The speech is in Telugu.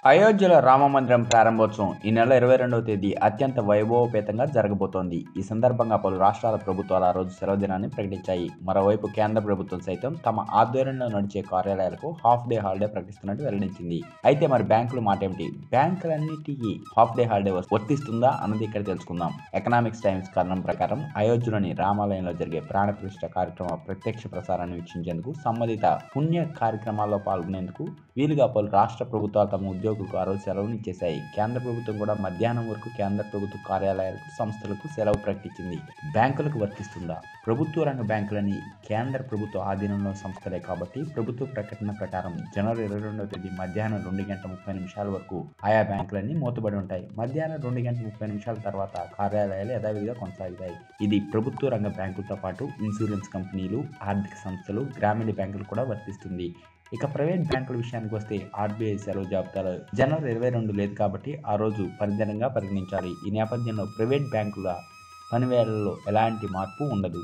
అయోధ్యలో రామమందిరం ప్రారంభోత్సవం ఈ నెల 22వ తేదీ అత్యంత వైభవోపేతంగా జరగబోతోంది. ఈ సందర్భంగా పలు రాష్ట్రాల ప్రభుత్వాలు ఆ రోజు సెలవు దినాన్ని ప్రకటించాయి. మరోవైపు కేంద్ర ప్రభుత్వం సైతం తమ ఆధ్వర్యంలో నడిచే కార్యాలయాలకు హాఫ్ డే హాలిడే ప్రకటిస్తున్నట్టు వెల్లడించింది. అయితే మరి బ్యాంకుల మాట ఏమిటి? బ్యాంకులన్నిటికీ హాఫ్ డే హాలిడే వర్తిస్తుందా అన్నది ఇక్కడ తెలుసుకుందాం. ఎకనామిక్స్ టైమ్స్ కథనం ప్రకారం అయోధ్యలోని రామాలయంలో జరిగే ప్రాణ ప్రతిష్ఠ కార్యక్రమ ప్రత్యక్ష ప్రసారాన్ని వీక్షించేందుకు, సంబంధిత పుణ్య కార్యక్రమాల్లో పాల్గొనేందుకు వీలుగా పలు రాష్ట్ర ప్రభుత్వాలు తమ ఉద్యోగులకు ఆ రోజు సెలవులు ఇచ్చేశాయి. కేంద్ర ప్రభుత్వం కూడా మధ్యాహ్నం వరకు కేంద్ర ప్రభుత్వ కార్యాలయాలకు, సంస్థలకు సెలవు ప్రకటించింది. బ్యాంకులకు వర్తిస్తుందా? ప్రభుత్వ రంగ బ్యాంకులని కేంద్ర ప్రభుత్వ ఆధీనంలో సంస్థలే కాబట్టి ప్రభుత్వ ప్రకటన ప్రకారం జనవరి 22వ తేదీ మధ్యాహ్నం 2:30 వరకు ఆయా బ్యాంకులన్నీ మూతబడి ఉంటాయి. మధ్యాహ్నం 2:30 తర్వాత కార్యాలయాలు యథావిధిగా కొనసాగుతాయి. ఇది ప్రభుత్వ రంగ బ్యాంకులతో పాటు ఇన్సూరెన్స్ కంపెనీలు, ఆర్థిక సంస్థలు, గ్రామీణ బ్యాంకులు కూడా వర్తిస్తుంది. ఇక ప్రైవేట్ బ్యాంకుల విషయానికి వస్తే ఆర్బీఐ సెలవు జాబితాలో జనవరి 22 లేదు కాబట్టి ఆ రోజు పనిదినంగా పరిగణించాలి. ఈ నేపథ్యంలో ప్రైవేట్ బ్యాంకుల పనివేళల్లో ఎలాంటి మార్పు ఉండదు.